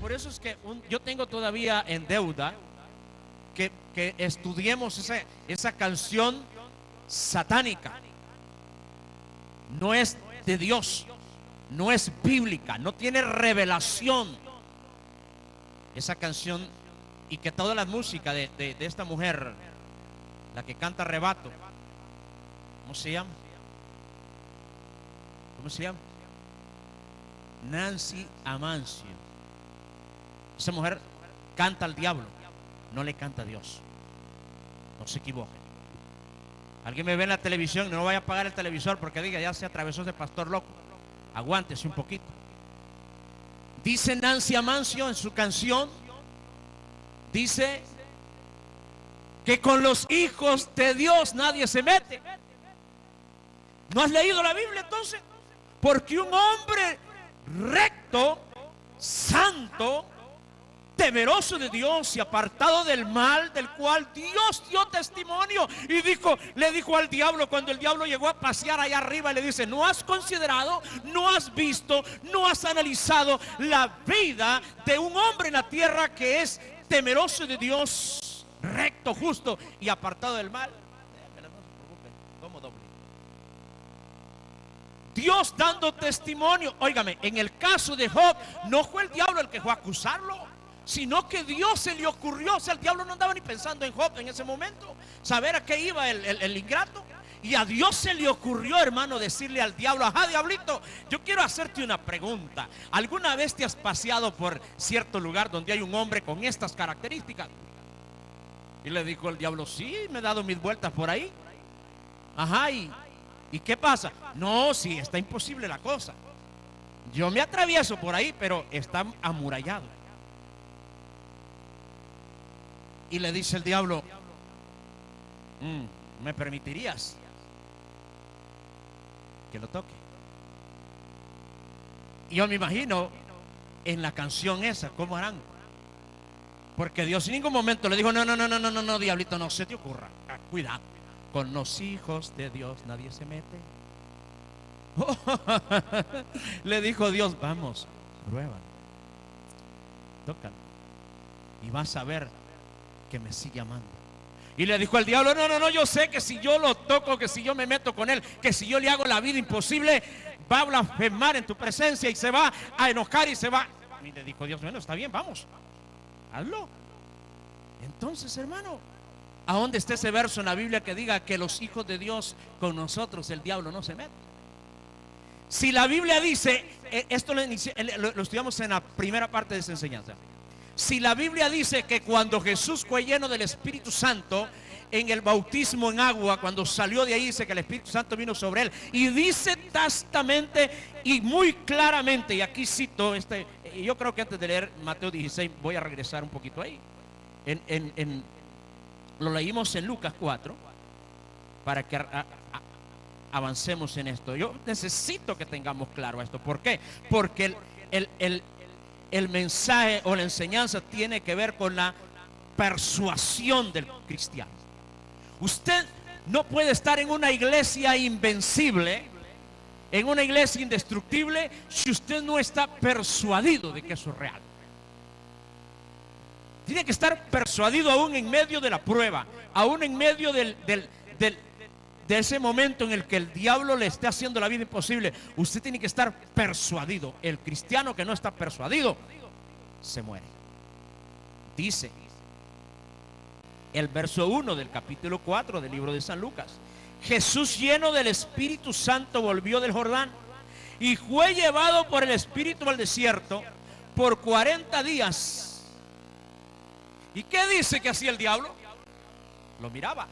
por eso es que yo tengo todavía en deuda que estudiemos esa canción satánica. No es de Dios, no es bíblica, no tiene revelación esa canción. Y que toda la música de esta mujer, la que canta Arrebato, ¿cómo se llama? ¿Cómo se llama? Nancy Amancio. Esa mujer canta al diablo, no le canta a Dios. No se equivoque. Alguien me ve en la televisión, no vaya a apagar el televisor porque diga, ya se atravesó ese pastor loco. Aguántese un poquito. Dice Nancy Amancio en su canción, dice que con los hijos de Dios nadie se mete. ¿No has leído la Biblia entonces? Porque un hombre recto, santo, temeroso de Dios y apartado del mal, del cual Dios dio testimonio, y le dijo al diablo, cuando el diablo llegó a pasear allá arriba, le dice: no has considerado, no has visto, no has analizado la vida de un hombre en la tierra que es temeroso de Dios, recto, justo y apartado del mal. ¿Cómo doble? Dios dando testimonio. Óigame, en el caso de Job, no fue el diablo el que fue a acusarlo, sino que Dios se le ocurrió. O sea, el diablo no andaba ni pensando en Job en ese momento, saber a qué iba el ingrato. Y a Dios se le ocurrió, hermano, decirle al diablo: ajá, diablito, yo quiero hacerte una pregunta. ¿Alguna vez te has paseado por cierto lugar donde hay un hombre con estas características? Y le dijo el diablo: sí, me he dado mis vueltas por ahí. Ajá, ¿y qué pasa? No, sí, está imposible la cosa. Yo me atravieso por ahí, pero está amurallado. Y le dice el diablo: ¿me permitirías que lo toque? Y yo me imagino en la canción esa, ¿cómo harán? Porque Dios en ningún momento le dijo: no, diablito, no se te ocurra. Cuidado, con los hijos de Dios nadie se mete. Le dijo Dios: vamos, prueba, tócalo, y vas a ver que me sigue amando. Y le dijo al diablo: no, yo sé que si yo lo toco, que si yo me meto con él, que si yo le hago la vida imposible, va a blasfemar en tu presencia y se va a enojar y se va. Y le dijo Dios: bueno, está bien, vamos, hazlo. Entonces, hermano, ¿a dónde está ese verso en la Biblia que diga que los hijos de Dios con nosotros el diablo no se mete? Si la Biblia dice, esto lo estudiamos en la primera parte de esa enseñanza. Si la Biblia dice que cuando Jesús fue lleno del Espíritu Santo en el bautismo en agua, cuando salió de ahí, dice que el Espíritu Santo vino sobre él, y dice tácitamente y muy claramente, y aquí cito yo creo que antes de leer Mateo 16 voy a regresar un poquito ahí. Lo leímos en Lucas 4 para que avancemos en esto. Yo necesito que tengamos claro esto. ¿Por qué? Porque el mensaje o la enseñanza tiene que ver con la persuasión del cristiano. Usted no puede estar en una iglesia invencible, en una iglesia indestructible, si usted no está persuadido de que eso es real. Tiene que estar persuadido aún en medio de la prueba, aún en medio de ese momento en el que el diablo le esté haciendo la vida imposible. Usted tiene que estar persuadido. El cristiano que no está persuadido se muere. Dice el verso 1 del capítulo 4 del libro de San Lucas: Jesús, lleno del Espíritu Santo, volvió del Jordán y fue llevado por el Espíritu al desierto por 40 días. ¿Y qué dice que hacía el diablo? Lo miraba,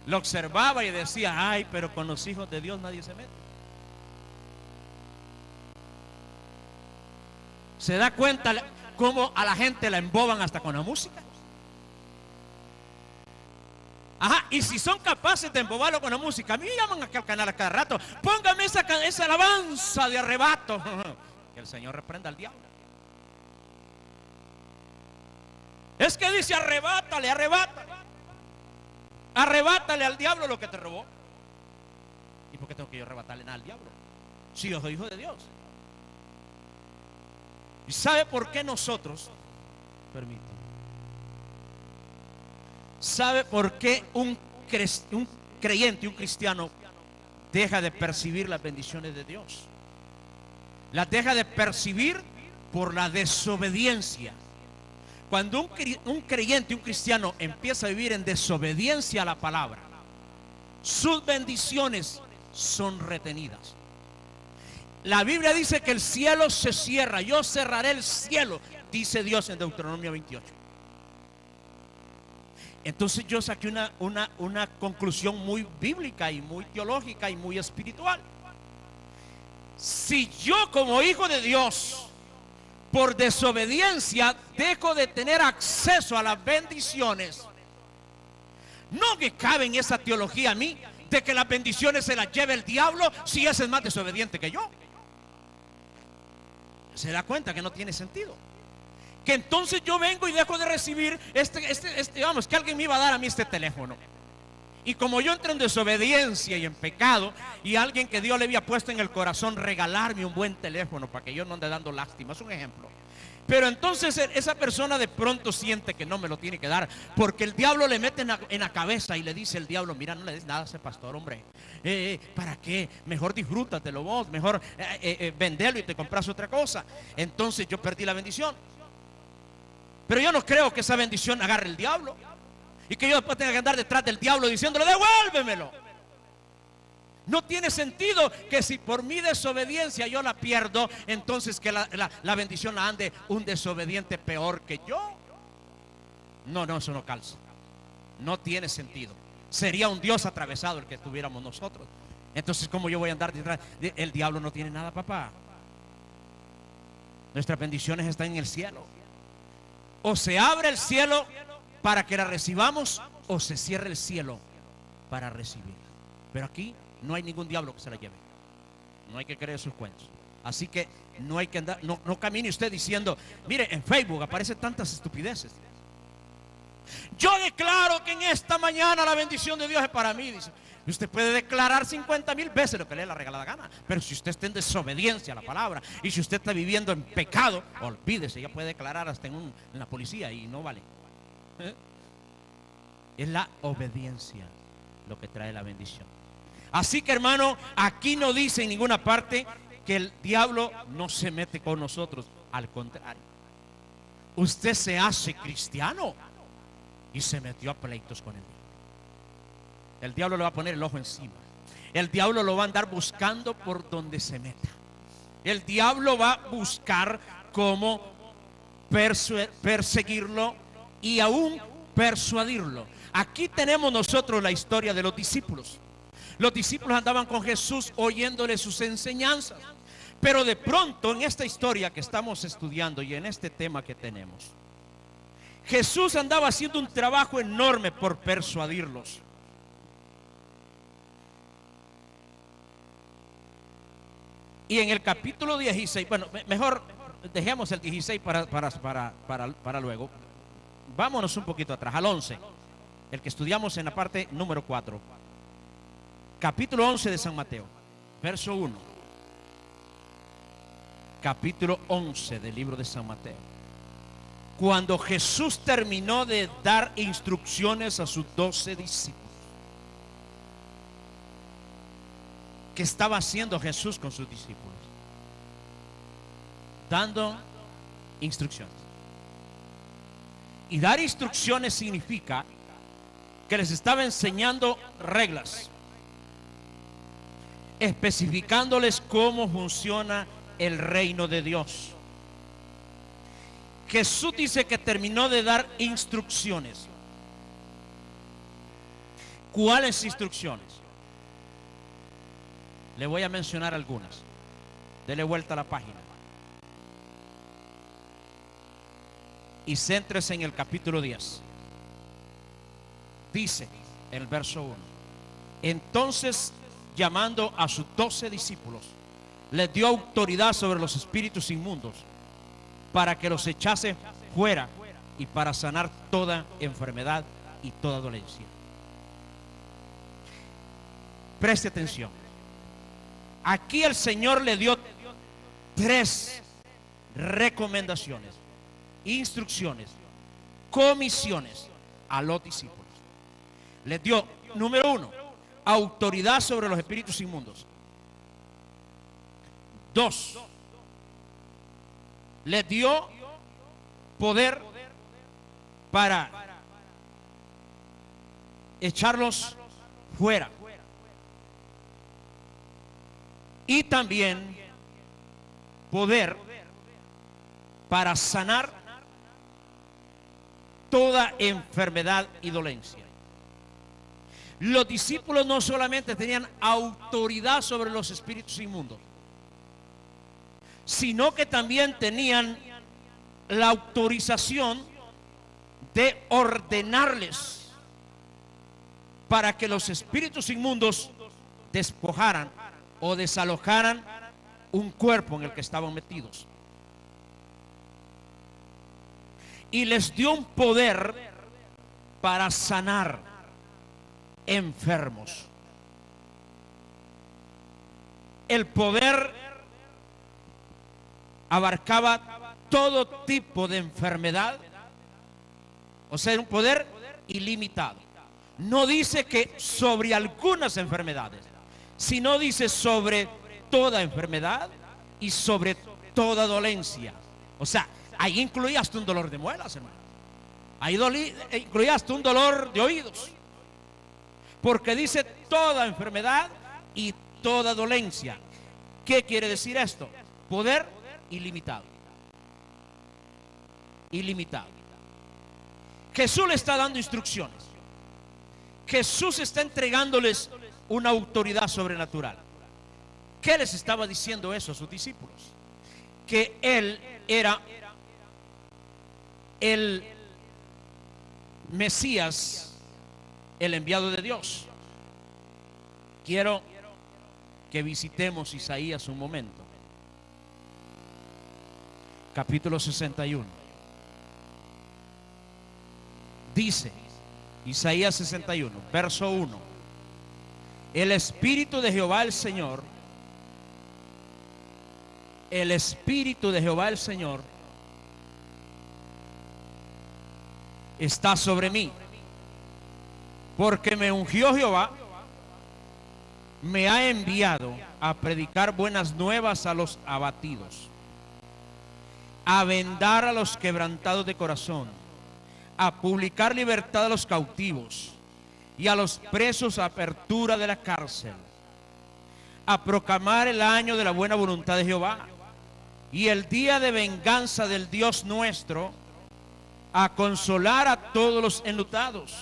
lo observaba y decía: ay, pero con los hijos de Dios nadie se mete. ¿Se da cuenta cómo a la gente la emboban hasta con la música? Ajá, y si son capaces de embobarlo con la música, a mí me llaman acá al canal a cada rato: póngame esa alabanza de Arrebato. Que el Señor reprenda al diablo. Es que dice: arrebátale, arrebátale al diablo lo que te robó. ¿Y por qué tengo que yo arrebatarle nada al diablo si yo soy hijo de Dios? ¿Y sabe por qué nosotros? Permítame. ¿Sabe por qué un creyente, un cristiano, deja de percibir las bendiciones de Dios? Las deja de percibir por la desobediencia. Cuando un creyente, un cristiano empieza a vivir en desobediencia a la palabra, sus bendiciones son retenidas. La Biblia dice que el cielo se cierra. Yo cerraré el cielo, dice Dios en Deuteronomio 28. Entonces yo saqué una conclusión muy bíblica y muy teológica y muy espiritual. Si yo como hijo de Dios, por desobediencia, dejo de tener acceso a las bendiciones, no me cabe en esa teología a mí de que las bendiciones se las lleve el diablo si ese es más desobediente que yo. Se da cuenta que no tiene sentido. Que entonces yo vengo y dejo de recibir vamos, que alguien me iba a dar a mí este teléfono. Y como yo entré en desobediencia y en pecado, y alguien que Dios le había puesto en el corazón regalarme un buen teléfono para que yo no ande dando lástima, es un ejemplo. Pero entonces esa persona de pronto siente que no me lo tiene que dar, porque el diablo le mete en la cabeza y le dice el diablo: mira, no le des nada a ese pastor, hombre. ¿Para qué? Mejor disfrútatelo vos, mejor vendelo y te compras otra cosa. Entonces yo perdí la bendición. Pero yo no creo que esa bendición agarre el diablo y que yo después tenga que andar detrás del diablo diciéndole: devuélvemelo. No tiene sentido que si por mi desobediencia yo la pierdo, entonces que la bendición la ande un desobediente peor que yo. No, eso no calza. No tiene sentido. Sería un Dios atravesado el que tuviéramos nosotros. Entonces, ¿cómo yo voy a andar detrás? El diablo no tiene nada, papá. Nuestras bendiciones están en el cielo. O se abre el cielo para que la recibamos, o se cierra el cielo para recibirla. Pero aquí no hay ningún diablo que se la lleve. No hay que creer sus cuentos. Así que no hay que andar, no camine usted diciendo: mire, en Facebook aparecen tantas estupideces. Yo declaro que en esta mañana la bendición de Dios es para mí, dice. Usted puede declarar 50,000 veces lo que le dé la regalada gana, pero si usted está en desobediencia a la palabra, y si usted está viviendo en pecado, olvídese, ya puede declarar hasta en la policía y no vale. Es la obediencia lo que trae la bendición. Así que, hermano, aquí no dice en ninguna parte que el diablo no se mete con nosotros. Al contrario, usted se hace cristiano y se metió a pleitos con el diablo. El diablo le va a poner el ojo encima. El diablo lo va a andar buscando por donde se meta. El diablo va a buscar cómo perseguirlo y aún persuadirlo. Aquí tenemos nosotros la historia de los discípulos. Los discípulos andaban con Jesús oyéndole sus enseñanzas. Pero de pronto, en esta historia que estamos estudiando y en este tema que tenemos, Jesús andaba haciendo un trabajo enorme por persuadirlos. Y en el capítulo 16, bueno, mejor dejemos el 16 para luego. Vámonos un poquito atrás, al 11, el que estudiamos en la parte número 4. Capítulo 11 de San Mateo, verso 1. Capítulo 11 del libro de San Mateo. Cuando Jesús terminó de dar instrucciones a sus 12 discípulos. ¿Qué estaba haciendo Jesús con sus discípulos? Dando instrucciones. Y dar instrucciones significa que les estaba enseñando reglas, especificándoles cómo funciona el reino de Dios. Jesús dice que terminó de dar instrucciones. ¿Cuáles instrucciones? Le voy a mencionar algunas. Dele vuelta a la página y céntrese en el capítulo 10. Dice en el verso 1: entonces, llamando a sus 12 discípulos, les dio autoridad sobre los espíritus inmundos para que los echase fuera y para sanar toda enfermedad y toda dolencia. Preste atención. Aquí el Señor le dio 3 recomendaciones, instrucciones, comisiones a los discípulos. Les dio, número 1, autoridad sobre los espíritus inmundos. 2, les dio poder para echarlos fuera. Y también poder para sanar toda enfermedad y dolencia. Los discípulos no solamente tenían autoridad sobre los espíritus inmundos, sino que también tenían la autorización de ordenarles para que los espíritus inmundos despojaran o desalojaran un cuerpo en el que estaban metidos. Y les dio un poder para sanar enfermos. El poder abarcaba todo tipo de enfermedad, o sea, un poder ilimitado. No dice que sobre algunas enfermedades, sino dice sobre toda enfermedad y sobre toda dolencia. O sea, ahí incluía hasta un dolor de muelas, hermano. Ahí incluía hasta un dolor de oídos. Porque dice toda enfermedad y toda dolencia. ¿Qué quiere decir esto? Poder ilimitado. Ilimitado. Jesús le está dando instrucciones. Jesús está entregándoles una autoridad sobrenatural. ¿Qué les estaba diciendo eso a sus discípulos? Que Él era el Mesías, el enviado de Dios. Quiero que visitemos Isaías un momento. Capítulo 61. Dice Isaías 61, verso 1: el Espíritu de Jehová el Señor, el Espíritu de Jehová el Señor está sobre mí, porque me ungió Jehová, me ha enviado a predicar buenas nuevas a los abatidos, a vendar a los quebrantados de corazón, a publicar libertad a los cautivos y a los presos apertura de la cárcel, a proclamar el año de la buena voluntad de Jehová y el día de venganza del Dios nuestro, a consolar a todos los enlutados,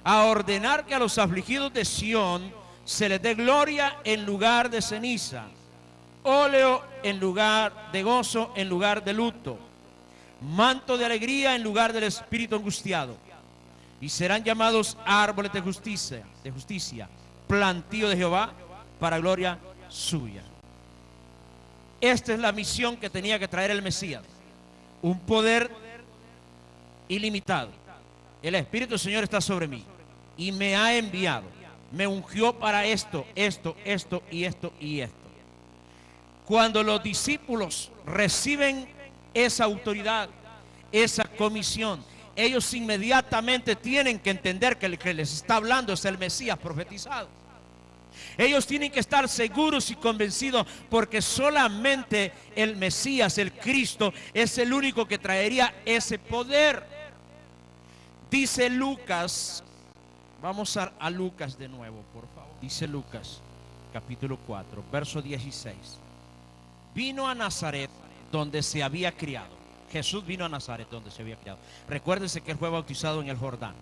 a ordenar que a los afligidos de Sión se les dé gloria en lugar de ceniza, óleo en lugar de gozo, en lugar de luto, manto de alegría en lugar del espíritu angustiado, y serán llamados árboles de justicia, plantío de Jehová para gloria suya. Esta es la misión que tenía que traer el Mesías, un poder ilimitado. El Espíritu del Señor está sobre mí y me ha enviado, me ungió para esto y esto. Cuando los discípulos reciben esa autoridad, esa comisión, ellos inmediatamente tienen que entender que el que les está hablando es el Mesías profetizado. Ellos tienen que estar seguros y convencidos, porque solamente el Mesías, el Cristo, es el único que traería ese poder. Dice Lucas, vamos a Lucas de nuevo, por favor. Dice Lucas, capítulo 4, verso 16. Vino a Nazaret, donde se había criado. Jesús vino a Nazaret, donde se había criado. Recuérdense que él fue bautizado en el Jordán.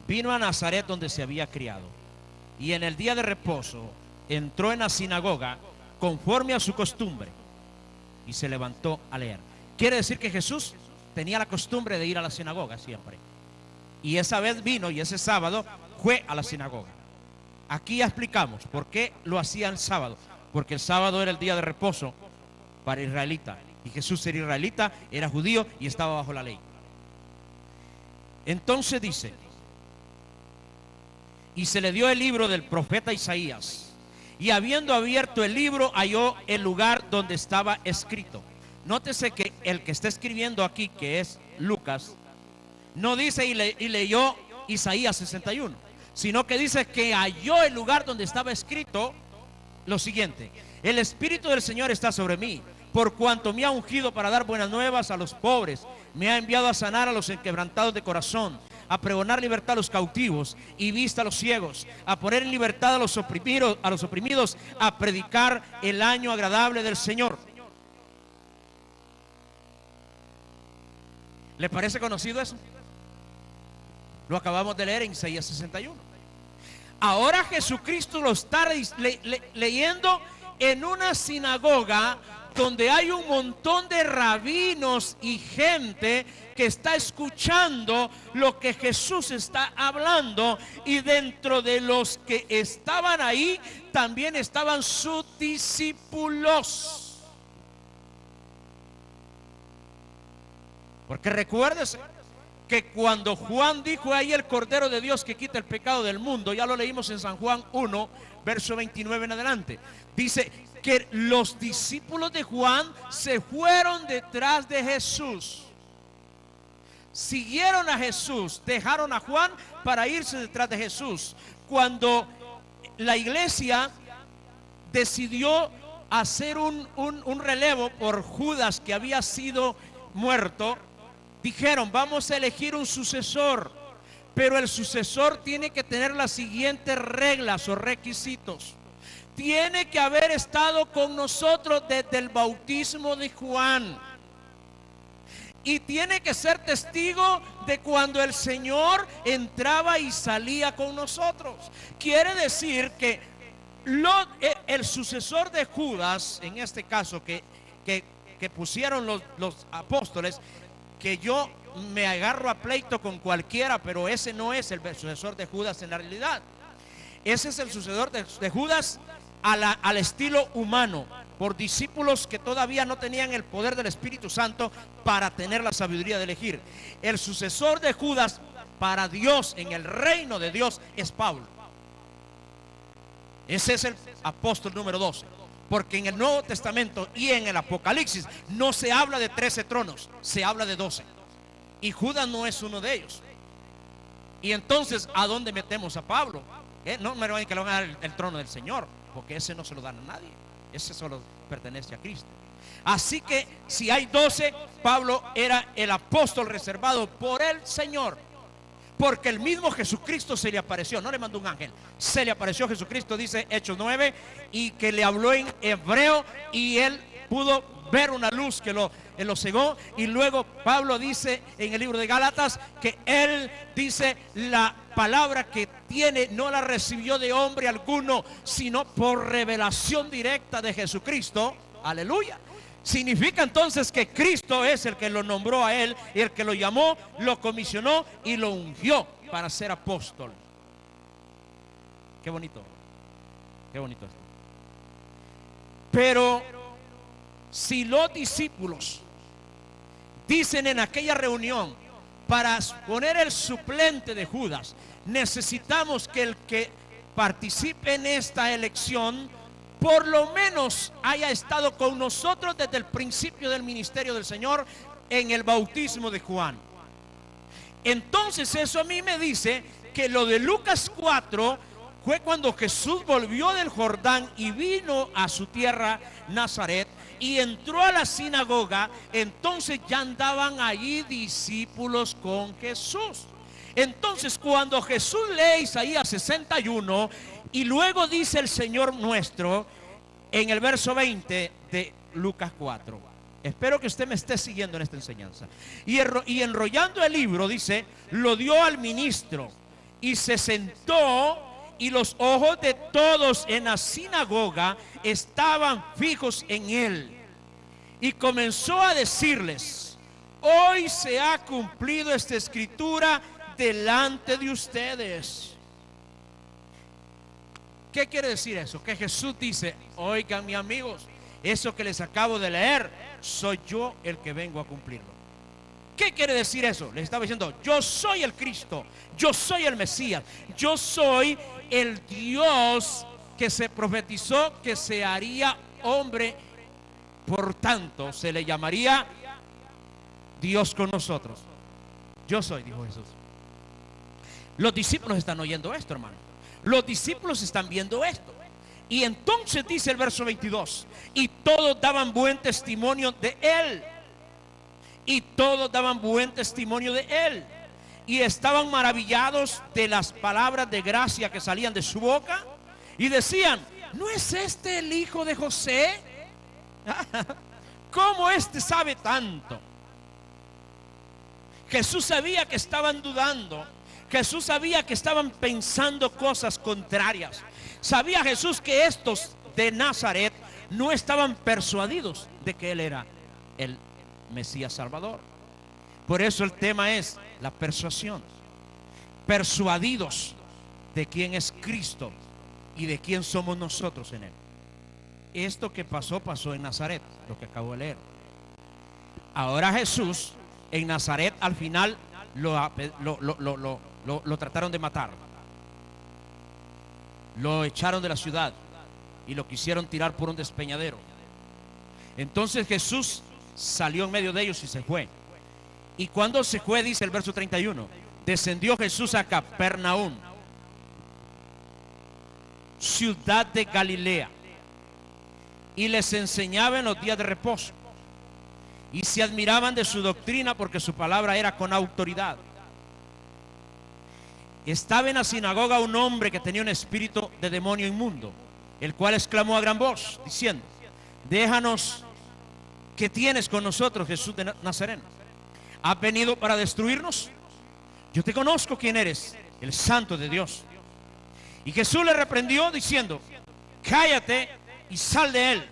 Vino a Nazaret, donde se había criado, y en el día de reposo entró en la sinagoga conforme a su costumbre y se levantó a leer. Quiere decir que Jesús tenía la costumbre de ir a la sinagoga siempre, y esa vez vino y ese sábado fue a la sinagoga. Aquí ya explicamos por qué lo hacía el sábado, porque el sábado era el día de reposo para israelitas, y Jesús era israelita, era judío y estaba bajo la ley. Entonces dice: y se le dio el libro del profeta Isaías, y habiendo abierto el libro halló el lugar donde estaba escrito: nótese que el que está escribiendo aquí, que es Lucas, no dice y leyó Isaías 61, sino que dice que halló el lugar donde estaba escrito lo siguiente: el Espíritu del Señor está sobre mí, por cuanto me ha ungido para dar buenas nuevas a los pobres, me ha enviado a sanar a los enquebrantados de corazón, a pregonar libertad a los cautivos y vista a los ciegos, a poner en libertad a los oprimidos, a predicar el año agradable del Señor. ¿Le parece conocido eso? Lo acabamos de leer en Isaías 61. Ahora Jesucristo lo está leyendo en una sinagoga donde hay un montón de rabinos y gente que está escuchando lo que Jesús está hablando, y dentro de los que estaban ahí también estaban sus discípulos. Porque recuérdese que cuando Juan dijo ahí el Cordero de Dios que quita el pecado del mundo, ya lo leímos en San Juan 1, verso 29 en adelante, dice que los discípulos de Juan se fueron detrás de Jesús, siguieron a Jesús, dejaron a Juan para irse detrás de Jesús. Cuando la iglesia decidió hacer un relevo por Judas, que había sido muerto, dijeron: vamos a elegir un sucesor, pero el sucesor tiene que tener las siguientes reglas o requisitos. Tiene que haber estado con nosotros desde el bautismo de Juan, y tiene que ser testigo de cuando el Señor entraba y salía con nosotros. Quiere decir que el sucesor de Judas, en este caso que pusieron los apóstoles, que yo me agarro a pleito con cualquiera, pero ese no es el sucesor de Judas en la realidad. Ese es el sucesor de Judas al estilo humano, por discípulos que todavía no tenían el poder del Espíritu Santo para tener la sabiduría de elegir. El sucesor de Judas para Dios en el reino de Dios es Pablo. Ese es el apóstol número 12. Porque en el Nuevo Testamento y en el Apocalipsis no se habla de 13 tronos, se habla de 12. Y Judas no es uno de ellos. Y entonces, ¿a dónde metemos a Pablo? No me van a que le van a dar el trono del Señor, porque ese no se lo dan a nadie. Ese solo pertenece a Cristo. Así que si hay 12, Pablo era el apóstol reservado por el Señor, porque el mismo Jesucristo se le apareció, no le mandó un ángel, se le apareció Jesucristo, dice Hechos 9, y que le habló en hebreo, y él pudo ver una luz que lo cegó. Y luego Pablo dice en el libro de Gálatas que él dice: la palabra que tiene no la recibió de hombre alguno, sino por revelación directa de Jesucristo. Aleluya. Significa entonces que Cristo es el que lo nombró a él, y el que lo llamó, lo comisionó y lo ungió para ser apóstol. Qué bonito, qué bonito esto. Pero si los discípulos dicen en aquella reunión: para poner el suplente de Judas, necesitamos que el que participe en esta elección por lo menos haya estado con nosotros desde el principio del ministerio del Señor, en el bautismo de Juan. Entonces eso a mí me dice que lo de Lucas 4 fue cuando Jesús volvió del Jordán y vino a su tierra Nazaret y entró a la sinagoga. Entonces ya andaban allí discípulos con Jesús. Entonces cuando Jesús lee Isaías 61 y luego dice el Señor nuestro en el verso 20 de Lucas 4, espero que usted me esté siguiendo en esta enseñanza, y enrollando el libro, dice: lo dio al ministro y se sentó, y los ojos de todos en la sinagoga estaban fijos en él, y comenzó a decirles: hoy se ha cumplido esta escritura delante de ustedes. ¿Qué quiere decir eso? Que Jesús dice: oigan, mis amigos, eso que les acabo de leer, soy yo el que vengo a cumplirlo. ¿Qué quiere decir eso? Les estaba diciendo: yo soy el Cristo, yo soy el Mesías, yo soy el Dios que se profetizó que se haría hombre Por tanto, se le llamaría Dios con nosotros. Yo soy, dijo Jesús. Los discípulos están oyendo esto, hermano. Los discípulos están viendo esto. Y entonces dice el verso 22, y todos daban buen testimonio de él. Y todos daban buen testimonio de él. Y estaban maravillados de las palabras de gracia que salían de su boca. Y decían, ¿no es este el hijo de José? ¿Cómo este sabe tanto? Jesús sabía que estaban dudando. Jesús sabía que estaban pensando cosas contrarias. Sabía Jesús que estos de Nazaret no estaban persuadidos de que él era el Mesías Salvador. Por eso el tema es la persuasión. Persuadidos de quién es Cristo y de quién somos nosotros en él. Esto que pasó, pasó en Nazaret, lo que acabo de leer. Ahora Jesús en Nazaret al final lo trataron de matar. Lo echaron de la ciudad y lo quisieron tirar por un despeñadero. Entonces Jesús salió en medio de ellos y se fue. Y cuando se fue, dice el verso 31, descendió Jesús a Capernaum, ciudad de Galilea, y les enseñaba en los días de reposo. Y se admiraban de su doctrina, porque su palabra era con autoridad. Estaba en la sinagoga un hombre que tenía un espíritu de demonio inmundo, el cual exclamó a gran voz, diciendo, déjanos, ¿qué tienes con nosotros, Jesús de Nazaret? ¿Has venido para destruirnos? Yo te conozco quién eres, el Santo de Dios. Y Jesús le reprendió diciendo, cállate y sal de él.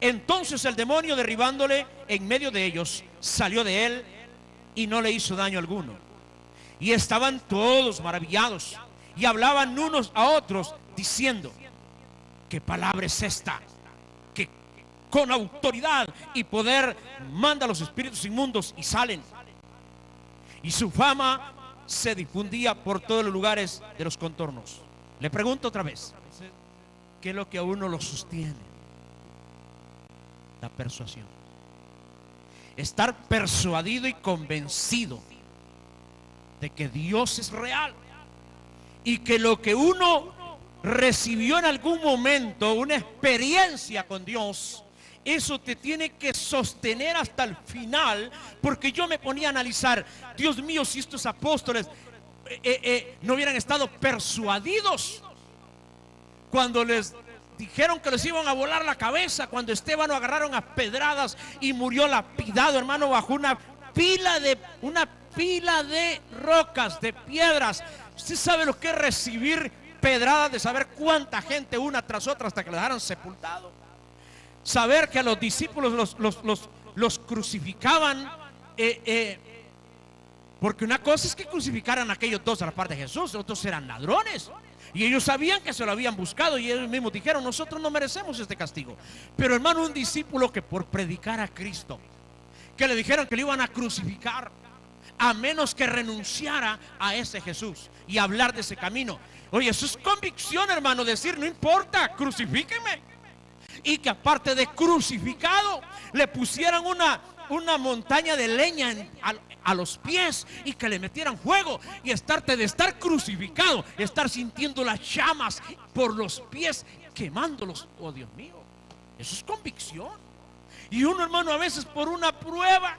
Entonces el demonio, derribándole en medio de ellos, salió de él y no le hizo daño alguno. Y estaban todos maravillados y hablaban unos a otros diciendo, ¿qué palabra es esta? Que con autoridad y poder manda a los espíritus inmundos y salen. Y su fama se difundía por todos los lugares de los contornos. Le pregunto otra vez, ¿qué es lo que a uno lo sostiene? La persuasión. Estar persuadido y convencido de que Dios es real y que lo que uno recibió en algún momento, una experiencia con Dios, eso te tiene que sostener hasta el final. Porque yo me ponía a analizar, Dios mío, si estos apóstoles no hubieran estado persuadidos cuando les dijeron que les iban a volar la cabeza, cuando Esteban lo agarraron a pedradas y murió lapidado, hermano, bajo una pila de rocas, de piedras. Usted sabe lo que es recibir pedradas, de saber cuánta gente una tras otra hasta que lo dejaron sepultado. Saber que a los discípulos los crucificaban, porque una cosa es que crucificaran a aquellos dos a la par de Jesús, otros eran ladrones. Y ellos sabían que se lo habían buscado y ellos mismos dijeron, nosotros no merecemos este castigo. Pero hermano, un discípulo que por predicar a Cristo, que le dijeron que le iban a crucificar, a menos que renunciara a ese Jesús y hablar de ese camino. Oye, eso es convicción, hermano, decir, no importa, crucifíqueme. Y que aparte de crucificado, le pusieran una montaña de leña a los pies y que le metieran fuego, y de estar crucificado, estar sintiendo las llamas por los pies, quemándolos. Oh, Dios mío, eso es convicción. Y uno, hermano, a veces por una prueba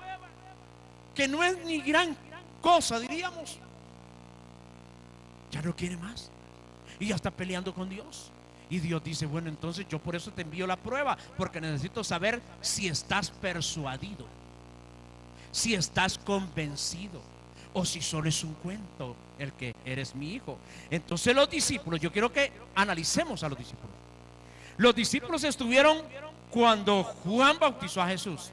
que no es ni gran cosa, diríamos, ya no quiere más y ya está peleando con Dios. Y Dios dice, bueno, entonces yo por eso te envío la prueba, porque necesito saber si estás persuadido, si estás convencido, o si solo es un cuento el que eres mi hijo. Entonces los discípulos, yo quiero que analicemos a los discípulos. Los discípulos estuvieron cuando Juan bautizó a Jesús.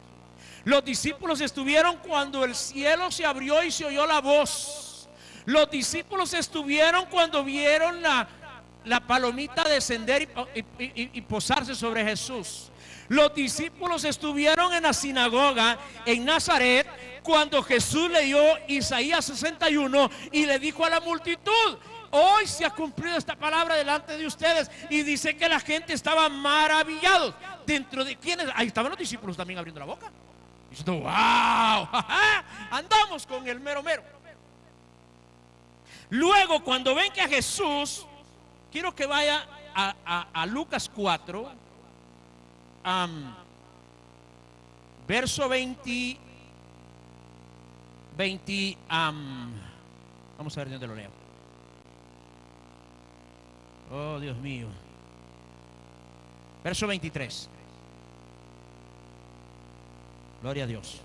Los discípulos estuvieron cuando el cielo se abrió y se oyó la voz. Los discípulos estuvieron cuando vieron la palomita descender y posarse sobre Jesús. Los discípulos estuvieron en la sinagoga en Nazaret cuando Jesús leyó Isaías 61 y le dijo a la multitud, hoy se ha cumplido esta palabra delante de ustedes. Y dice que la gente estaba maravillados. ¿Dentro de quiénes? Ahí estaban los discípulos también abriendo la boca, diciendo: wow, andamos con el mero mero. Luego, cuando ven que a Jesús, quiero que vaya a Lucas 4, verso 20, vamos a ver de dónde lo leo. Oh, Dios mío. Verso 23. Gloria a Dios.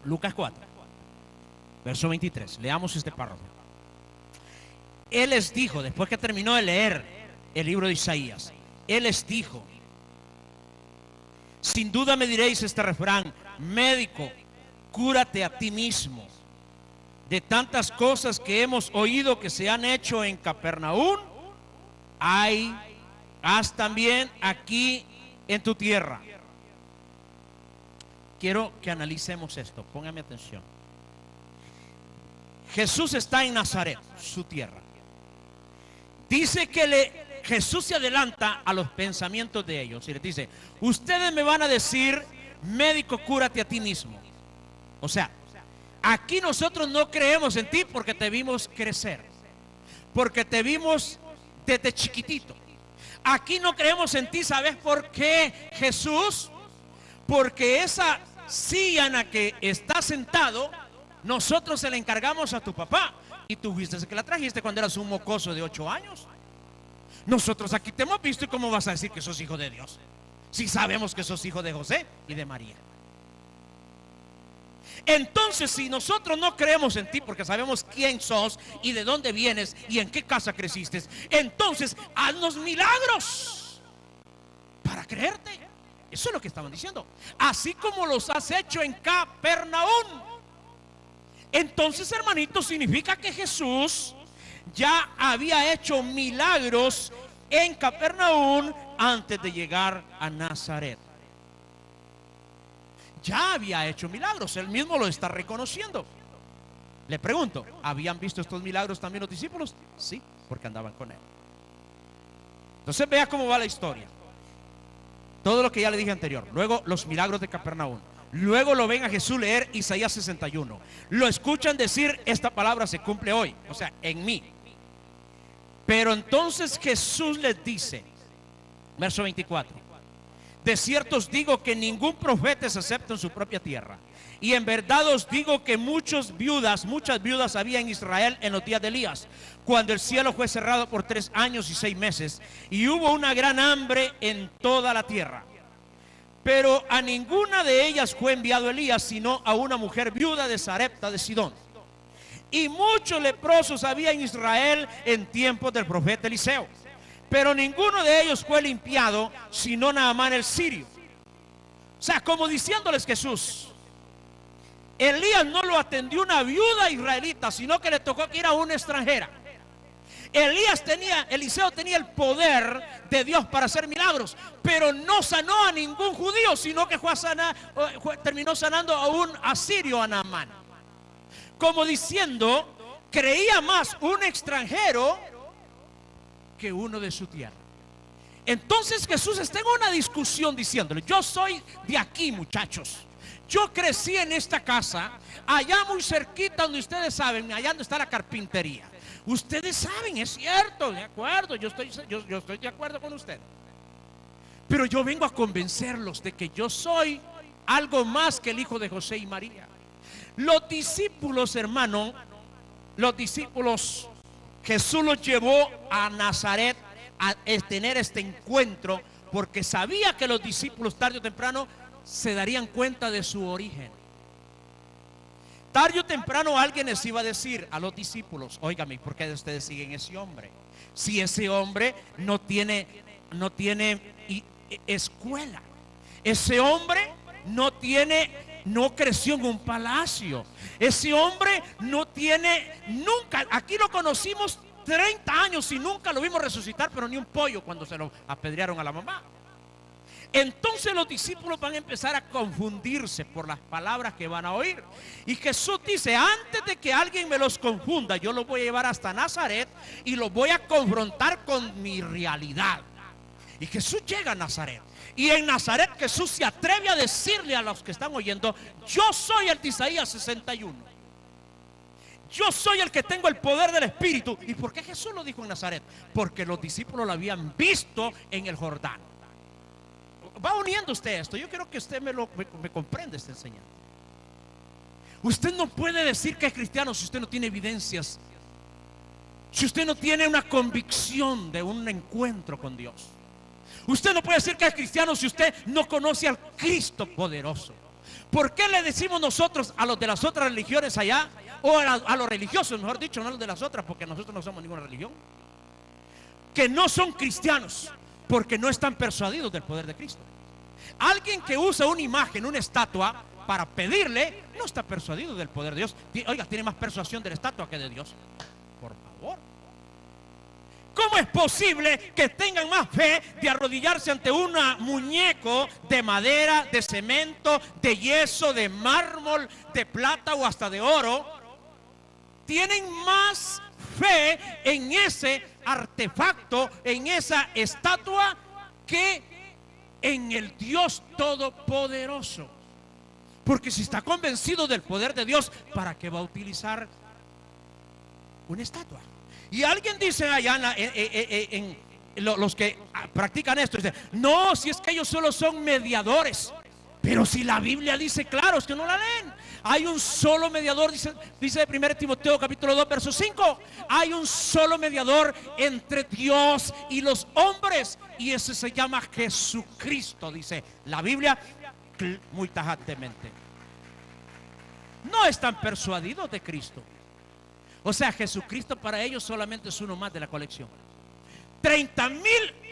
Lucas 4, verso 23. Leamos este párrafo. Él les dijo, después que terminó de leer el libro de Isaías, Él les dijo: sin duda me diréis este refrán: médico, cúrate a ti mismo. De tantas cosas que hemos oído que se han hecho en Capernaum, haz también aquí en tu tierra. Quiero que analicemos esto, póngame atención. Jesús está en Nazaret, su tierra. Dice que Jesús se adelanta a los pensamientos de ellos y les dice: ustedes me van a decir, médico, cúrate a ti mismo. O sea, aquí nosotros no creemos en ti porque te vimos crecer, porque te vimos desde chiquitito. Aquí no creemos en ti, ¿sabes por qué, Jesús? Porque esa silla en la que está sentado, nosotros se la encargamos a tu papá. Y tú fuiste que la trajiste cuando eras un mocoso de 8 años. Nosotros aquí te hemos visto, y ¿cómo vas a decir que sos hijo de Dios? Si sabemos que sos hijo de José y de María. Entonces, si nosotros no creemos en ti porque sabemos quién sos y de dónde vienes y en qué casa creciste, entonces haznos milagros para creerte. Eso es lo que estaban diciendo. Así como los has hecho en Capernaum. Entonces, hermanitos, significa que Jesús ya había hecho milagros en Capernaum antes de llegar a Nazaret. Ya había hecho milagros, él mismo lo está reconociendo. Le pregunto, ¿habían visto estos milagros también los discípulos? Sí, porque andaban con él. Entonces vea cómo va la historia. Todo lo que ya le dije anterior. Luego los milagros de Capernaum. Luego lo ven a Jesús leer Isaías 61. Lo escuchan decir: esta palabra se cumple hoy, o sea, en mí. Pero entonces Jesús les dice, verso 24: de cierto os digo que ningún profeta es acepto en su propia tierra. Y en verdad os digo que muchas viudas había en Israel en los días de Elías, cuando el cielo fue cerrado por 3 años y 6 meses, y hubo una gran hambre en toda la tierra. Pero a ninguna de ellas fue enviado Elías, sino a una mujer viuda de Sarepta de Sidón. Y muchos leprosos había en Israel en tiempos del profeta Eliseo, pero ninguno de ellos fue limpiado, sino Naamán el sirio. O sea, como diciéndoles Jesús, Elías no lo atendió una viuda israelita, sino que le tocó que ir a una extranjera. Eliseo tenía el poder de Dios para hacer milagros, pero no sanó a ningún judío, sino que terminó sanando a un asirio, a Naamán. Como diciendo, creía más un extranjero que uno de su tierra. Entonces Jesús está en una discusión diciéndole: yo soy de aquí, muchachos. Yo crecí en esta casa, allá muy cerquita donde ustedes saben, allá donde está la carpintería. Ustedes saben, es cierto, de acuerdo, yo estoy de acuerdo con usted. Pero yo vengo a convencerlos de que yo soy algo más que el hijo de José y María. Los discípulos, hermano, Jesús los llevó a Nazaret a tener este encuentro, porque sabía que los discípulos tarde o temprano se darían cuenta de su origen. Tarde o temprano alguien les iba a decir a los discípulos: óigame, ¿por qué ustedes siguen ese hombre? Si ese hombre no tiene escuela, ese hombre no creció en un palacio, ese hombre no tiene, nunca, aquí lo conocimos 30 años y nunca lo vimos resucitar, pero ni un pollo cuando se lo apedrearon a la mamá. Entonces los discípulos van a empezar a confundirse por las palabras que van a oír. Y Jesús dice, antes de que alguien me los confunda, yo los voy a llevar hasta Nazaret y los voy a confrontar con mi realidad. Y Jesús llega a Nazaret. Y en Nazaret Jesús se atreve a decirle a los que están oyendo, yo soy el de Isaías 61. Yo soy el que tengo el poder del Espíritu. ¿Y por qué Jesús lo dijo en Nazaret? Porque los discípulos lo habían visto en el Jordán. Va uniendo usted esto. Yo quiero que usted me comprenda esta enseñanza. Usted no puede decir que es cristiano si usted no tiene evidencias, si usted no tiene una convicción de un encuentro con Dios. Usted no puede decir que es cristiano si usted no conoce al Cristo poderoso. ¿Por qué le decimos nosotros a los de las otras religiones allá, o a los religiosos, mejor dicho, no a los de las otras, porque nosotros no somos ninguna religión, que no son cristianos? Porque no están persuadidos del poder de Cristo. Alguien que usa una imagen, una estatua para pedirle, no está persuadido del poder de Dios. Oiga, tiene más persuasión de la estatua que de Dios. Por favor. ¿Cómo es posible que tengan más fe de arrodillarse ante un muñeco de madera, de cemento, de yeso, de mármol, de plata o hasta de oro? Tienen más fe en ese artefacto, en esa estatua, que en el Dios Todopoderoso. Porque si está convencido del poder de Dios, ¿para qué va a utilizar una estatua? Y alguien dice allá los que practican esto, dice, no, si es que ellos solo son mediadores. Pero si la Biblia dice claro, es que no la leen. Hay un solo mediador, dice 1 Timoteo capítulo 2 verso 5. Hay un solo mediador entre Dios y los hombres, y ese se llama Jesucristo, dice la Biblia muy tajantemente. No están persuadidos de Cristo. O sea, Jesucristo para ellos solamente es uno más de la colección. 30,000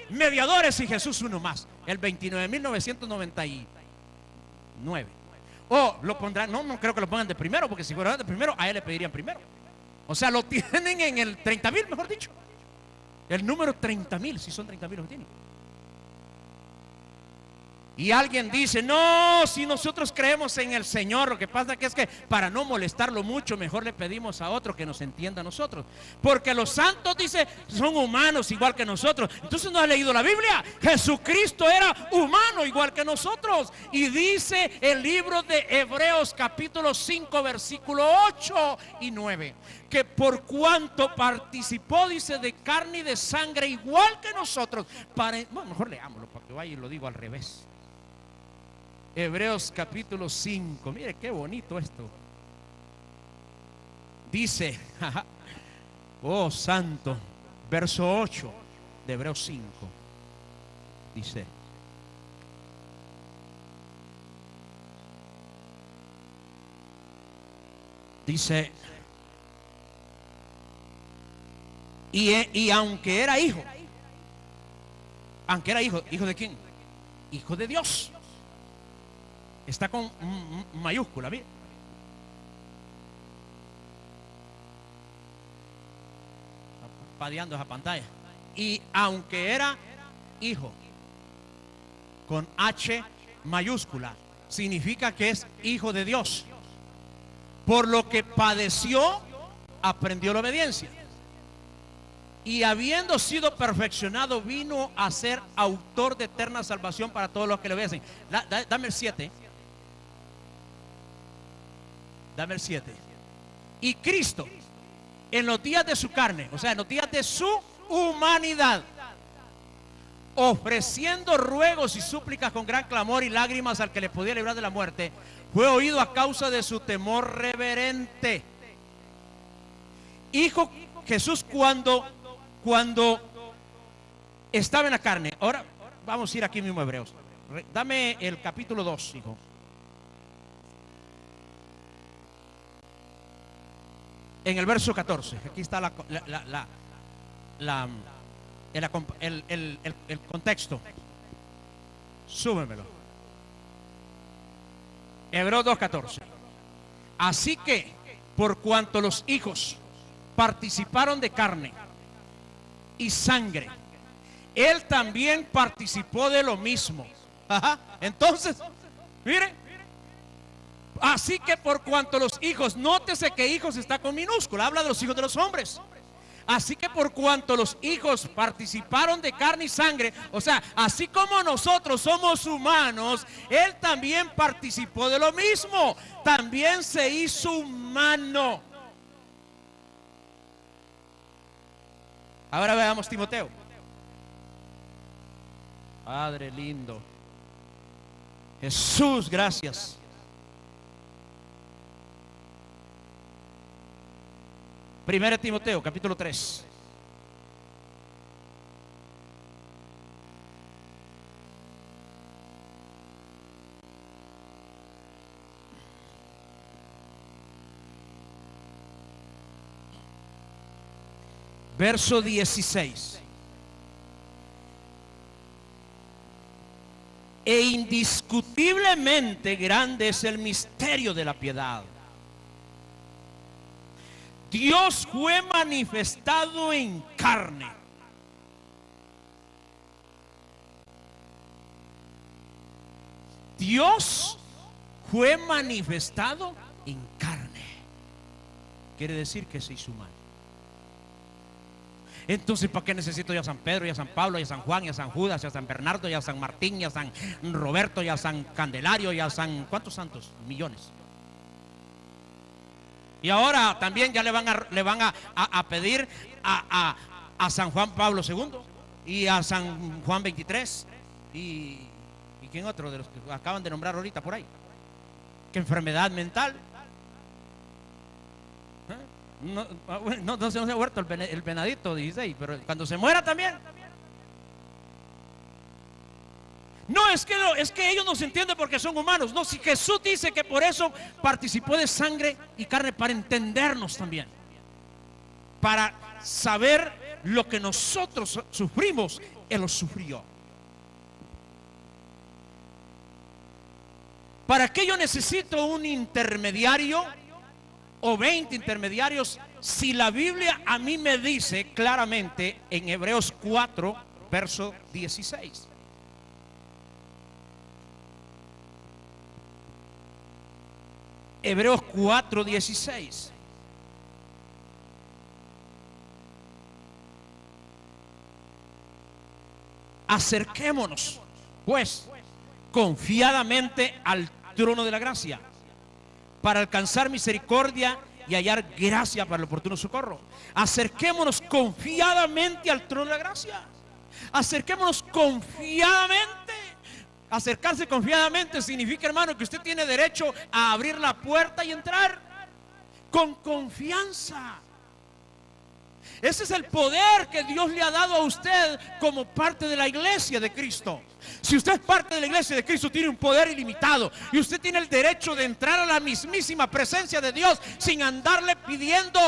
mediadores y Jesús uno más. El 29,999. O lo pondrán, no creo que lo pongan de primero, porque si fuera de primero, a él le pedirían primero. O sea, lo tienen en el 30,000, mejor dicho. El número 30,000, si son 30,000 lo que tienen. Y alguien dice, no, si nosotros creemos en el Señor, lo que pasa es que para no molestarlo mucho, mejor le pedimos a otro que nos entienda a nosotros. Porque los santos, dice, son humanos igual que nosotros. Entonces no ha leído la Biblia. Jesucristo era humano igual que nosotros. Y dice el libro de Hebreos capítulo 5 versículo 8 y 9, que por cuanto participó, dice, de carne y de sangre igual que nosotros. Bueno, mejor leámoslo para que vaya y lo digo al revés. Hebreos capítulo 5, mire qué bonito esto. Dice, oh santo, verso 8 de Hebreos 5. Dice, y aunque era hijo, ¿hijo de quién? Hijo de Dios. Está con mayúscula, mire. Padeando esa pantalla. Y aunque era hijo, con H mayúscula, significa que es hijo de Dios. Por lo que padeció, aprendió la obediencia. Y habiendo sido perfeccionado, vino a ser autor de eterna salvación para todos los que le obedecen. Dame el 7. Dame el 7. Y Cristo, en los días de su carne, o sea, en los días de su humanidad, ofreciendo ruegos y súplicas con gran clamor y lágrimas al que le podía librar de la muerte, fue oído a causa de su temor reverente. Hijo Jesús cuando estaba en la carne. Ahora vamos a ir aquí mismo a Hebreos. Dame el capítulo 2, hijo. En el verso 14, aquí está el contexto. Súbemelo. Hebreos 2:14. Así que, por cuanto los hijos participaron de carne y sangre, él también participó de lo mismo, Ajá. Entonces, mire, así que por cuanto los hijos, nótese que hijos está con minúscula, habla de los hijos de los hombres. Así que por cuanto los hijos participaron de carne y sangre, o sea, así como nosotros somos humanos, Él también participó de lo mismo. También se hizo humano. Ahora veamos Timoteo. Padre lindo. Jesús, gracias. Primera Timoteo, capítulo 3. Verso 16. E indiscutiblemente grande es el misterio de la piedad. Dios fue manifestado en carne. Dios fue manifestado en carne. Quiere decir que se hizo humano. Entonces, ¿para qué necesito yo a San Pedro, y a San Pablo, y a San Juan, y a San Judas, y a San Bernardo, y a San Martín, y a San Roberto, y a San Candelario, y a San... ¿cuántos santos? Millones. Y ahora también ya le van a pedir a San Juan Pablo II y a San Juan 23 y ¿quién otro de los que acaban de nombrar ahorita por ahí? ¿Qué enfermedad mental? No se ha muerto el Benedicto 16, pero cuando se muera también. No, es que ellos no se entienden porque son humanos. No, si Jesús dice que por eso participó de sangre y carne, para entendernos también, para saber lo que nosotros sufrimos, Él lo sufrió. ¿Para qué yo necesito un intermediario o 20 intermediarios si la Biblia a mí me dice claramente en Hebreos 4, verso 16? Hebreos 4, 16. Acerquémonos, pues, confiadamente al trono de la gracia, para alcanzar misericordia y hallar gracia para el oportuno socorro. Acerquémonos confiadamente al trono de la gracia. Acerquémonos confiadamente. Acercarse confiadamente significa, hermano, que usted tiene derecho a abrir la puerta y entrar con confianza. Ese es el poder que Dios le ha dado a usted como parte de la iglesia de Cristo. Si usted es parte de la iglesia de Cristo, tiene un poder ilimitado y usted tiene el derecho de entrar a la mismísima presencia de Dios sin andarle pidiendo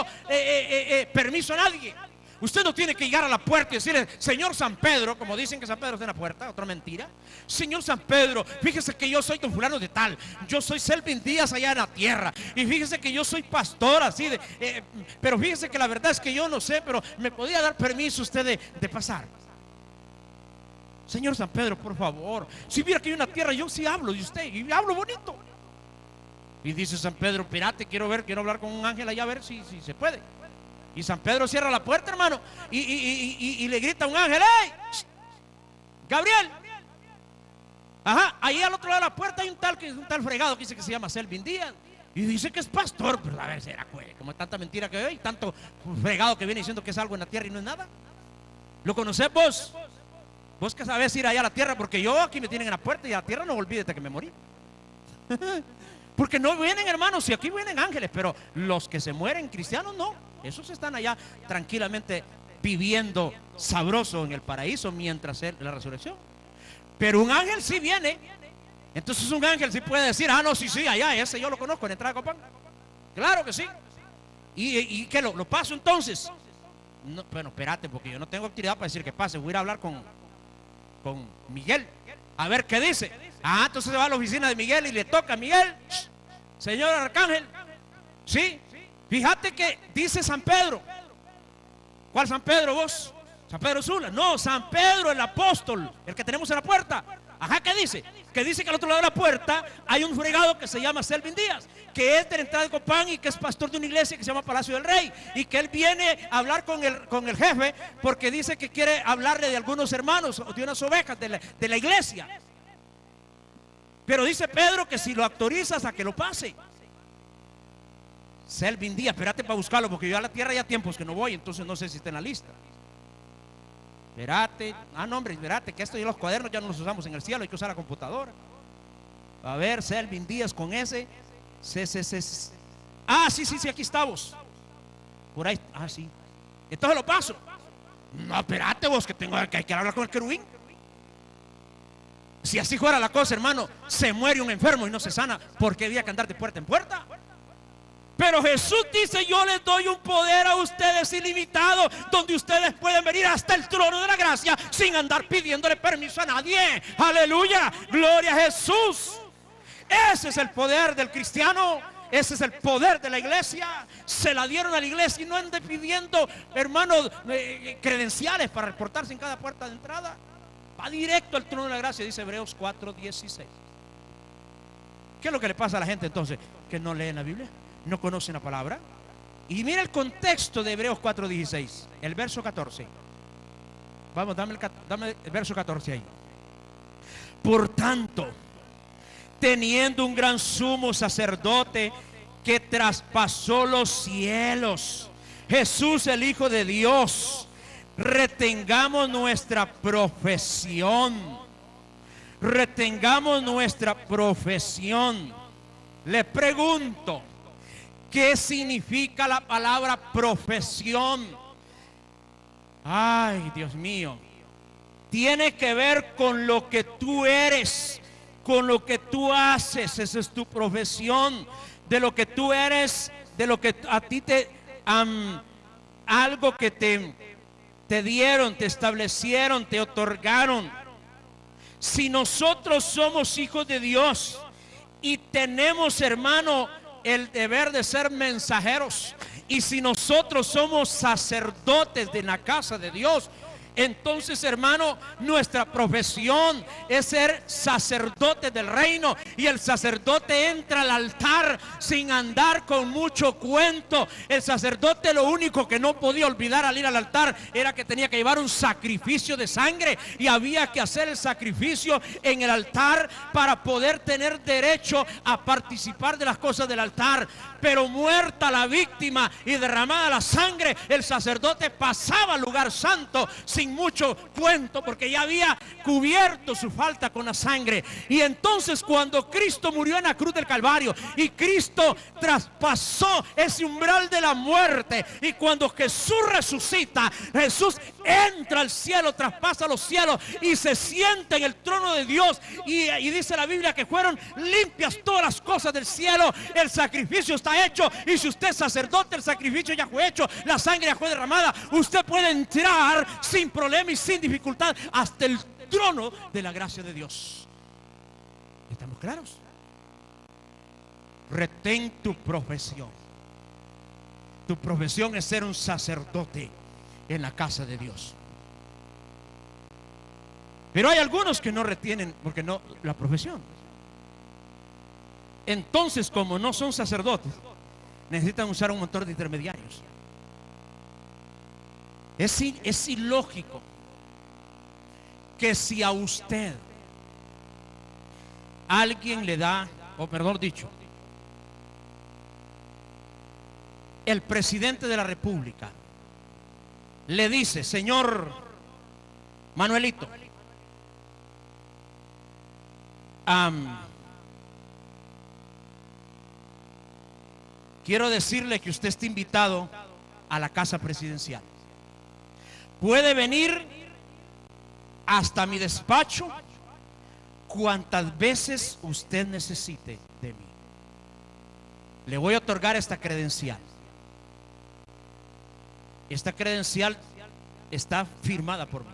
permiso a nadie. Usted no tiene que llegar a la puerta y decirle: Señor San Pedro, como dicen que San Pedro está en la puerta, otra mentira. Señor San Pedro, fíjese que yo soy don fulano de tal, yo soy Selvin Díaz allá en la tierra, y fíjese que yo soy pastor así pero fíjese que la verdad es que yo no sé, pero me podía dar permiso usted de pasar. Señor San Pedro, por favor, si viera que hay una tierra, yo sí hablo de usted, y hablo bonito. Y dice San Pedro: espérate, quiero hablar con un ángel allá a ver si se puede. Y San Pedro cierra la puerta, hermano, y le grita a un ángel: ¡hey! Gabriel. Ajá, ahí al otro lado de la puerta hay un tal fregado que dice que se llama Selvin Díaz. Y dice que es pastor, pero a ver, será como tanta mentira que hay, tanto fregado que viene diciendo que es algo en la tierra y no es nada. ¿Lo conocés vos? Vos que sabés ir allá a la tierra, porque yo aquí me tienen en la puerta y a la tierra no volví desde que me morí. Porque no vienen, hermanos, si aquí vienen ángeles, pero los que se mueren cristianos no. Esos están allá tranquilamente viviendo sabroso en el paraíso mientras la resurrección. Pero un ángel sí viene. Entonces un ángel sí puede decir: ah, no, sí, allá, ese yo lo conozco en entrada de Copán. Claro que sí. ¿Y qué lo paso entonces? No, bueno, espérate, porque yo no tengo actividad para decir que pase. Voy a ir a hablar con Miguel, a ver qué dice. Ah, entonces se va a la oficina de Miguel y le toca a Miguel: señor arcángel, sí, fíjate que dice San Pedro. ¿Cuál San Pedro vos? San Pedro Sula. No, San Pedro el apóstol, el que tenemos en la puerta. Ajá, ¿qué dice? Que dice que al otro lado de la puerta hay un fregado que se llama Selvin Díaz, que es de la entrada de Copán y que es pastor de una iglesia que se llama Palacio del Rey, y que él viene a hablar con el jefe porque dice que quiere hablarle de algunos hermanos, de unas ovejas de la iglesia. Pero dice Pedro que si lo autorizas a que lo pase. Selvin Díaz, espérate para buscarlo, porque yo a la tierra ya tiempos que no voy, entonces no sé si está en la lista. Espérate, no hombre, espérate, que esto y los cuadernos ya no los usamos en el cielo, hay que usar la computadora. A ver, Selvin Díaz con ese. Sí, aquí estamos. Por ahí, sí. Entonces lo paso. No, espérate vos, que hay que hablar con el querubín. Si así fuera la cosa, hermano, se muere un enfermo y no se sana, porque había que andar de puerta en puerta. Pero Jesús dice: yo les doy un poder a ustedes ilimitado, donde ustedes pueden venir hasta el trono de la gracia sin andar pidiéndole permiso a nadie. Aleluya, gloria a Jesús. Ese es el poder del cristiano. Ese es el poder de la iglesia. Se la dieron a la iglesia y no ande pidiendo, hermanos, credenciales para reportarse en cada puerta de entrada. Va directo al trono de la gracia, dice Hebreos 4:16. ¿Qué es lo que le pasa a la gente entonces? Que no leen la Biblia, no conocen la palabra. Y mira el contexto de Hebreos 4:16, el verso 14. Vamos, dame el verso 14 ahí. Por tanto, teniendo un gran sumo sacerdote que traspasó los cielos, Jesús el Hijo de Dios, retengamos nuestra profesión. Retengamos nuestra profesión. Le pregunto, ¿qué significa la palabra profesión? Ay, Dios mío. Tiene que ver con lo que tú eres, con lo que tú haces. Esa es tu profesión. De lo que tú eres, de lo que a ti algo que te dieron, te establecieron, te otorgaron. Si nosotros somos hijos de Dios y tenemos, hermano, el deber de ser mensajeros, y si nosotros somos sacerdotes de la casa de Dios, entonces, hermano, nuestra profesión es ser sacerdote del reino. Y el sacerdote entra al altar sin andar con mucho cuento. El sacerdote, lo único que no podía olvidar al ir al altar era que tenía que llevar un sacrificio de sangre, y había que hacer el sacrificio en el altar para poder tener derecho a participar de las cosas del altar. Pero muerta la víctima y derramada la sangre, el sacerdote pasaba al lugar santo sin mucho cuento, porque ya había cubierto su falta con la sangre. Y entonces, cuando Cristo murió en la cruz del Calvario y Cristo traspasó ese umbral de la muerte, y cuando Jesús resucita, Jesús entra al cielo, traspasa los cielos y se sienta en el trono de Dios, y dice la Biblia que fueron limpias todas las cosas del cielo. El sacrificio está hecho, y si usted es sacerdote, el sacrificio ya fue hecho, la sangre ya fue derramada. Usted puede entrar sin problema y sin dificultad hasta el trono de la gracia de Dios. ¿Estamos claros? Retén tu profesión. Tu profesión es ser un sacerdote en la casa de Dios. Pero hay algunos que no retienen porque no la profesión. Entonces, como no son sacerdotes, necesitan usar un montón de intermediarios. Es ilógico que si a usted alguien le da, o mejor dicho, el presidente de la República le dice: señor Manuelito, quiero decirle que usted está invitado a la casa presidencial. Puede venir hasta mi despacho cuantas veces usted necesite de mí. Le voy a otorgar esta credencial. Esta credencial está firmada por mí.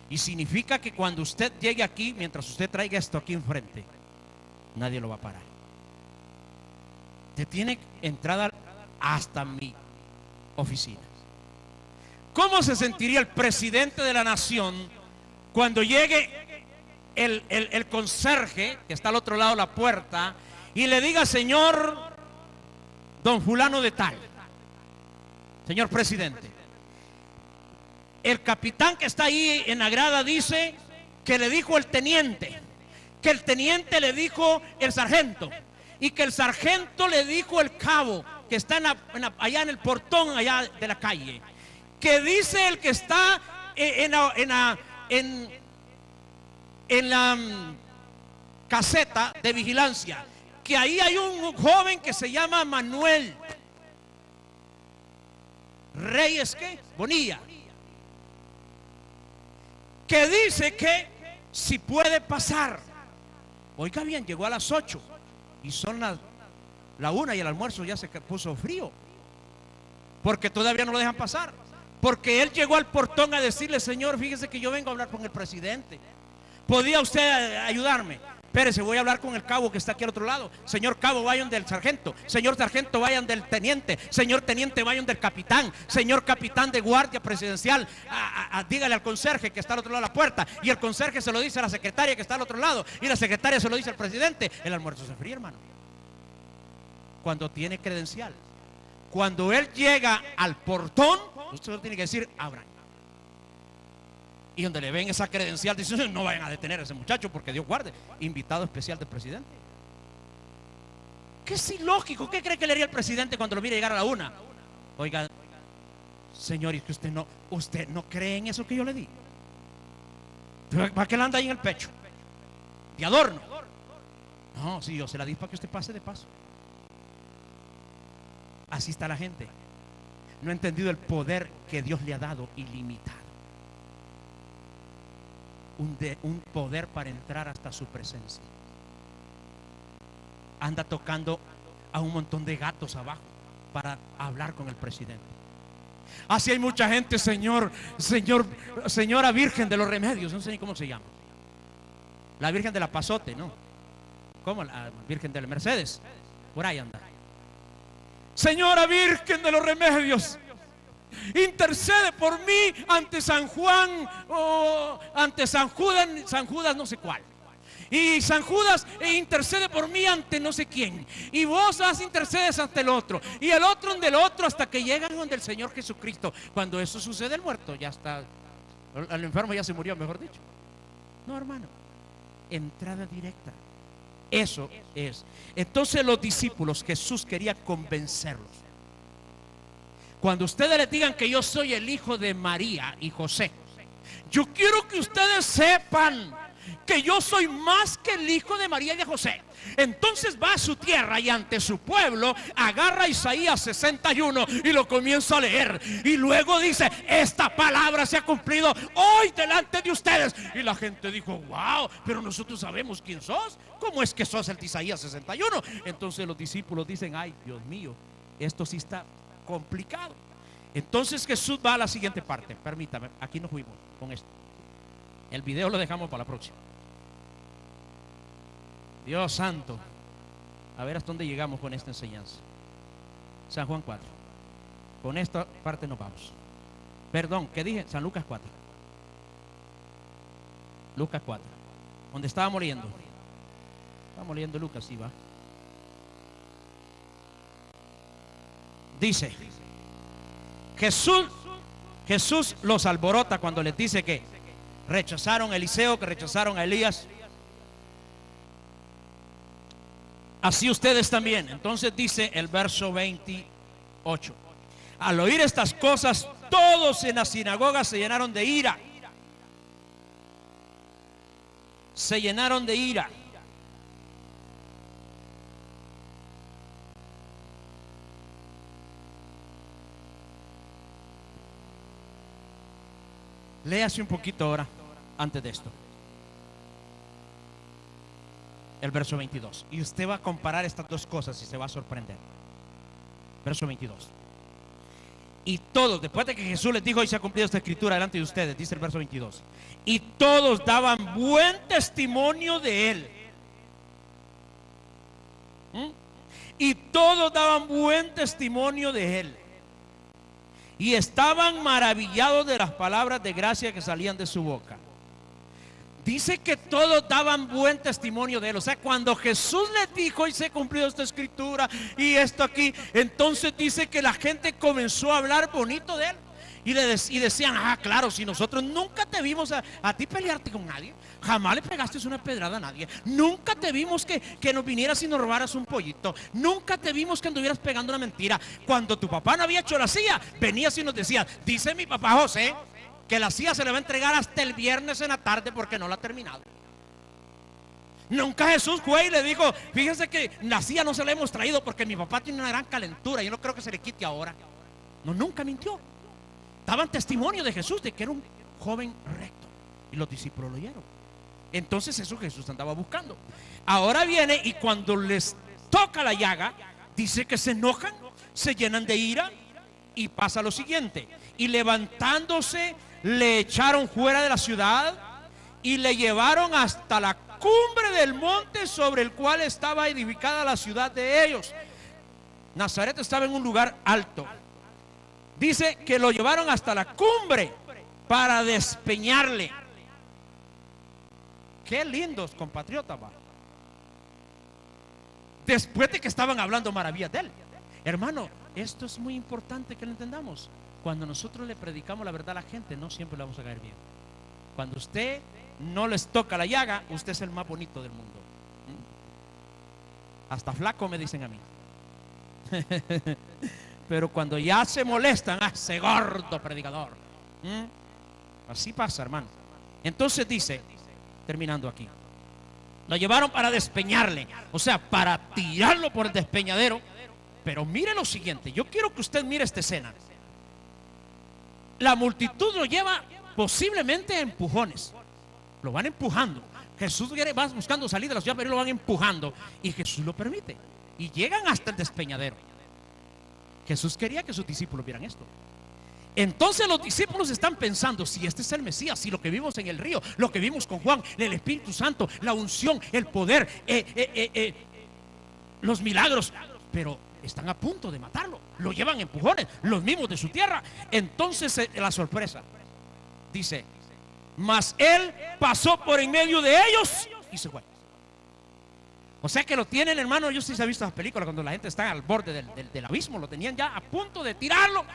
Y significa que cuando usted llegue aquí, mientras usted traiga esto aquí enfrente, nadie lo va a parar. Usted tiene entrada hasta mi oficina. ¿Cómo se sentiría el presidente de la nación cuando llegue el conserje que está al otro lado de la puerta y le diga: señor don fulano de tal, señor presidente, el capitán que está ahí en la grada dice que le dijo el teniente, que el teniente le dijo el sargento, y que el sargento le dijo el cabo que está allá en el portón allá de la calle, que dice el que está en la caseta de vigilancia, que ahí hay un joven que se llama Manuel Reyes, ¿qué? Bonilla, que dice que si puede pasar. Oiga bien, llegó a las 8 y son la 1 y el almuerzo ya se puso frío, porque todavía no lo dejan pasar, porque él llegó al portón a decirle: señor, fíjese que yo vengo a hablar con el presidente, ¿podía usted ayudarme? Espérese, voy a hablar con el cabo que está aquí al otro lado. Señor cabo, vayan del sargento. Señor sargento, vayan del teniente. Señor teniente, vayan del capitán. Señor capitán de guardia presidencial, dígale al conserje que está al otro lado de la puerta. Y el conserje se lo dice a la secretaria que está al otro lado, y la secretaria se lo dice al presidente. El almuerzo se fríe, hermano, cuando tiene credencial. Cuando él llega al portón, usted solo tiene que decir: abran. Y donde le ven esa credencial, dicen: no vayan a detener a ese muchacho, porque Dios guarde, invitado especial del presidente. ¿Qué es ilógico? ¿Qué cree que le haría el presidente cuando lo mire llegar a la 1? Oiga, señor, ¿y que usted no cree en eso que yo le di? ¿Para qué la anda ahí en el pecho? De adorno. No, sí, yo se la di para que usted pase de paso. Así está la gente. No ha entendido el poder que Dios le ha dado ilimitado. Un poder para entrar hasta su presencia. Anda tocando a un montón de gatos abajo para hablar con el presidente. Así hay mucha gente, señora Virgen de los Remedios, no sé ni cómo se llama. La Virgen de la Pasote, ¿no? ¿Cómo? La Virgen de la Mercedes. Por ahí anda. Señora Virgen de los Remedios, intercede por mí ante San Juan, o ante San Judas no sé cuál. Y San Judas intercede por mí ante no sé quién. Y vos intercedes ante el otro. Y el otro ante el otro, hasta que llegan donde el Señor Jesucristo. Cuando eso sucede, el muerto ya está, el enfermo ya se murió, mejor dicho. No, hermano, entrada directa. Eso es. Entonces los discípulos, Jesús quería convencerlos. Cuando ustedes les digan que yo soy el hijo de María y José, yo quiero que ustedes sepan que yo soy más que el hijo de María y de José. Entonces va a su tierra y ante su pueblo agarra Isaías 61 y lo comienza a leer. Y luego dice: esta palabra se ha cumplido hoy delante de ustedes. Y la gente dijo: wow, pero nosotros sabemos quién sos. ¿Cómo es que sos el de Isaías 61? Entonces los discípulos dicen: ay, Dios mío, esto sí está complicado. Entonces Jesús va a la siguiente parte. Permítame, aquí nos fuimos con esto. El video lo dejamos para la próxima. Dios santo. A ver hasta dónde llegamos con esta enseñanza. San Juan 4. Con esta parte nos vamos. Perdón, ¿qué dije? San Lucas 4. Lucas 4. Donde estábamos leyendo. Estábamos leyendo Lucas, sí va. Dice: Jesús los alborota cuando les dice que rechazaron a Eliseo, que rechazaron a Elías. Así ustedes también. Entonces dice el verso 28: al oír estas cosas, todos en la sinagoga se llenaron de ira. Se llenaron de ira. Léase un poquito ahora, antes de esto. El verso 22. Y usted va a comparar estas dos cosas y se va a sorprender. Verso 22. Y todos, después de que Jesús les dijo: y se ha cumplido esta escritura delante de ustedes, dice el verso 22. Y todos daban buen testimonio de él. Y todos daban buen testimonio de él. Y estaban maravillados de las palabras de gracia que salían de su boca. dice que todos daban buen testimonio de él. O sea, cuando Jesús les dijo y se cumplió esta escritura y esto aquí, entonces dice que la gente comenzó a hablar bonito de él. Y decían, ah, claro, si nosotros nunca te vimos a ti pelearte con nadie, jamás le pegaste una pedrada a nadie, nunca te vimos que nos vinieras y nos robaras un pollito, nunca te vimos que anduvieras pegando una mentira. Cuando tu papá no había hecho la silla, venías y nos decías, dice mi papá José que la silla se le va a entregar hasta el viernes en la tarde porque no la ha terminado. Nunca Jesús fue y le dijo, fíjense que la silla no se la hemos traído porque mi papá tiene una gran calentura, yo no creo que se le quite ahora. No, nunca mintió. Daban testimonio de Jesús de que era un joven recto. Y los discípulos lo oyeron. Entonces eso Jesús andaba buscando. Ahora viene y cuando les toca la llaga, dice que se enojan, se llenan de ira y pasa lo siguiente. Y levantándose, le echaron fuera de la ciudad y le llevaron hasta la cumbre del monte sobre el cual estaba edificada la ciudad de ellos. Nazaret estaba en un lugar alto. Dice que lo llevaron hasta la cumbre para despeñarle. Qué lindos compatriotas, va. Después de que estaban hablando maravillas de él. Hermano, esto es muy importante que lo entendamos. Cuando nosotros le predicamos la verdad a la gente, no siempre le vamos a caer bien. Cuando usted no les toca la llaga, usted es el más bonito del mundo. Hasta flaco me dicen a mí. Pero cuando ya se molestan, ese gordo predicador. Así pasa, hermano. Entonces dice, terminando aquí, lo llevaron para despeñarle, o sea, para tirarlo por el despeñadero. Pero mire lo siguiente, yo quiero que usted mire esta escena. La multitud lo lleva posiblemente a empujones. Lo van empujando. Jesús va buscando salir de la ciudad, pero lo van empujando. Y Jesús lo permite. Y llegan hasta el despeñadero. Jesús quería que sus discípulos vieran esto. Entonces los discípulos están pensando, si este es el Mesías, si lo que vimos en el río, lo que vimos con Juan, el Espíritu Santo, la unción, el poder, los milagros, pero están a punto de matarlo, lo llevan empujones, los mismos de su tierra. Entonces la sorpresa, dice, mas él pasó por en medio de ellos y se fue. O sea que lo tienen, hermano. Yo sí se ha visto las películas cuando la gente está al borde del abismo, lo tenían ya a punto de tirarlo.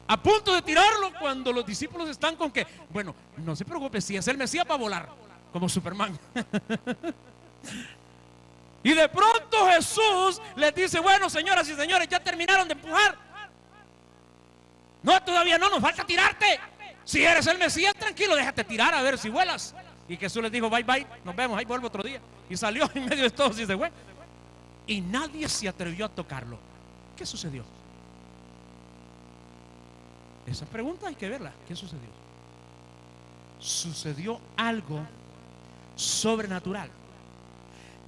A punto de tirarlo cuando los discípulos están con que, bueno, no se preocupe, si es el Mesías va a volar como Superman. Y de pronto Jesús les dice, bueno, señoras y señores, ya terminaron de empujar. No, todavía no, nos falta tirarte. Si eres el Mesías, tranquilo, déjate tirar a ver si vuelas. Y Jesús les dijo, bye bye, nos vemos, ahí vuelvo otro día. Y salió en medio de todos y se fue. Y nadie se atrevió a tocarlo. ¿Qué sucedió? Esa pregunta hay que verla. ¿Qué sucedió? Sucedió algo sobrenatural.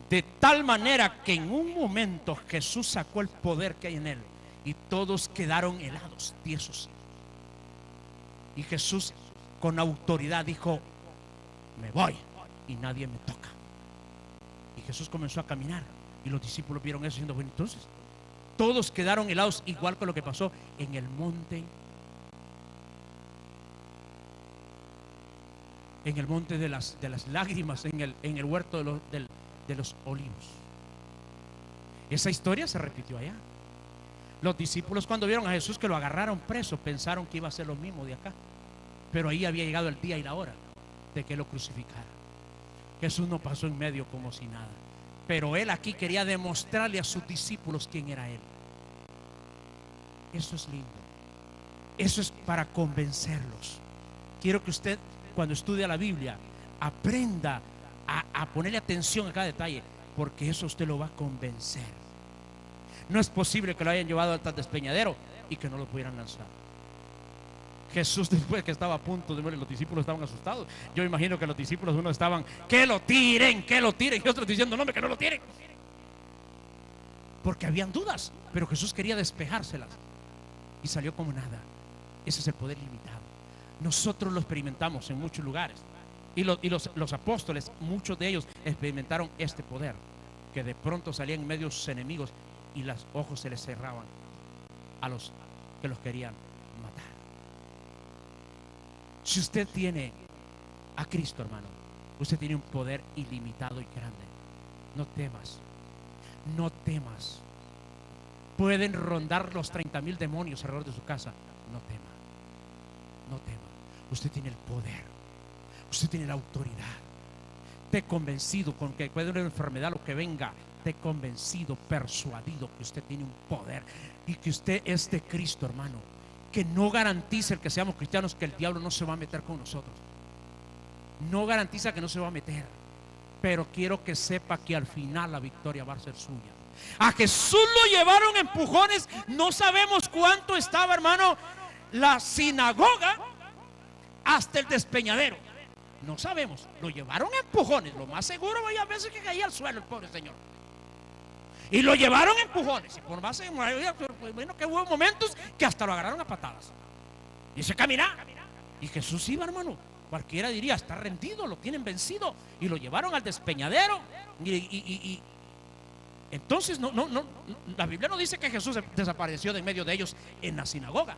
De tal manera que en un momento Jesús sacó el poder que hay en él y todos quedaron helados, tiesos. Y Jesús con autoridad dijo, me voy y nadie me toca. Y Jesús comenzó a caminar y los discípulos vieron eso diciendo, bueno, entonces todos quedaron helados, igual con lo que pasó en el monte. En el monte de las lágrimas, en el huerto de los olivos. Esa historia se repitió allá. Los discípulos, cuando vieron a Jesús que lo agarraron preso, pensaron que iba a ser lo mismo de acá. Pero ahí había llegado el día y la hora de que lo crucificara. Jesús no pasó en medio como si nada, pero él aquí quería demostrarle a sus discípulos quién era él. Eso es lindo. Eso es para convencerlos. Quiero que usted, cuando estudia la Biblia, aprenda a ponerle atención a cada detalle, porque eso usted lo va a convencer. No es posible que lo hayan llevado al despeñadero y que no lo pudieran lanzar. Jesús, después que estaba a punto de morir, los discípulos estaban asustados. Yo imagino que los discípulos, unos estaban, que lo tiren, y otros diciendo, no, que no lo tiren, porque habían dudas, pero Jesús quería despejárselas y salió como nada. Ese es el poder limitado. Nosotros lo experimentamos en muchos lugares, y los apóstoles, muchos de ellos experimentaron este poder, que de pronto salían en medio de sus enemigos y los ojos se les cerraban a los que los querían matar. Si usted tiene a Cristo, hermano, Usted tiene un poder ilimitado y grande. No temas. No temas. Pueden rondar los 30,000 demonios alrededor de su casa. No tema. No tema. Usted tiene el poder. Usted tiene la autoridad. Te he convencido con que puede una enfermedad lo que venga. Te he convencido, persuadido que usted tiene un poder y que usted es de Cristo, hermano. Que no garantiza el que seamos cristianos que el diablo no se va a meter con nosotros. No garantiza que no se va a meter. Pero quiero que sepa que al final la victoria va a ser suya. A Jesús lo llevaron empujones. No sabemos cuánto estaba, hermano, la sinagoga hasta el despeñadero. No sabemos. Lo llevaron empujones. Lo más seguro, a veces que caía al suelo el pobre señor. Y lo llevaron empujones. Y por más, bueno, que hubo momentos que hasta lo agarraron a patadas. Y se camina. Y Jesús iba, hermano. Cualquiera diría, está rendido, lo tienen vencido. Y lo llevaron al despeñadero. Y entonces no, la Biblia no dice que Jesús desapareció de en medio de ellos en la sinagoga.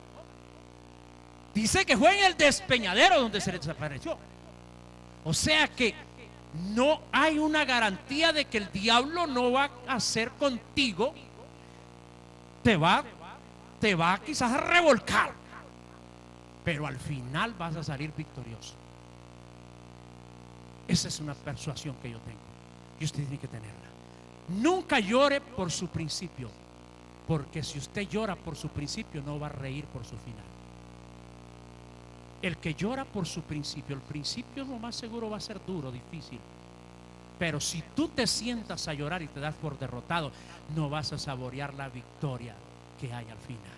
Dice que fue en el despeñadero donde se desapareció. O sea que no hay una garantía de que el diablo no va a hacer contigo. Te va quizás a revolcar, pero al final vas a salir victorioso. Esa es una persuasión que yo tengo y usted tiene que tenerla. Nunca llore por su principio, porque si usted llora por su principio no va a reír por su final. El que llora por su principio, el principio lo más seguro va a ser duro, difícil. Pero si tú te sientas a llorar y te das por derrotado, no vas a saborear la victoria que hay al final.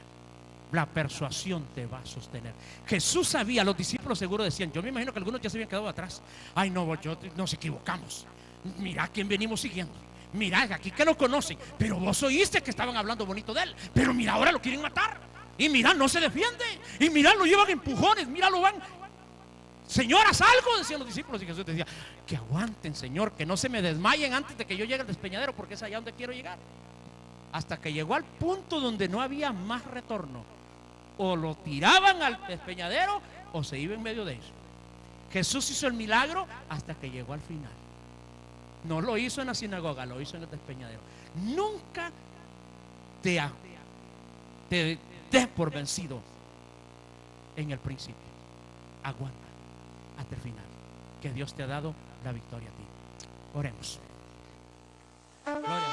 La persuasión te va a sostener. Jesús sabía, los discípulos seguro decían, yo me imagino que algunos ya se habían quedado atrás. Ay, no, nos equivocamos. Mira a quién venimos siguiendo. Mira, aquí que lo conocen. Pero vos oíste que estaban hablando bonito de él. Pero mira, ahora lo quieren matar. Y mira, no se defiende. Y mira, lo llevan empujones. Mira, lo van. Señor, haz algo, decían los discípulos. Y Jesús decía, que aguanten, Señor, que no se me desmayen antes de que yo llegue al despeñadero, porque es allá donde quiero llegar. Hasta que llegó al punto donde no había más retorno. O lo tiraban al despeñadero o se iba en medio de ellos. Jesús hizo el milagro hasta que llegó al final. No lo hizo en la sinagoga, lo hizo en el despeñadero. Nunca te des por vencido en el principio. Aguanta hasta el final, que Dios te ha dado la victoria a ti. Oremos. Gloria a Dios.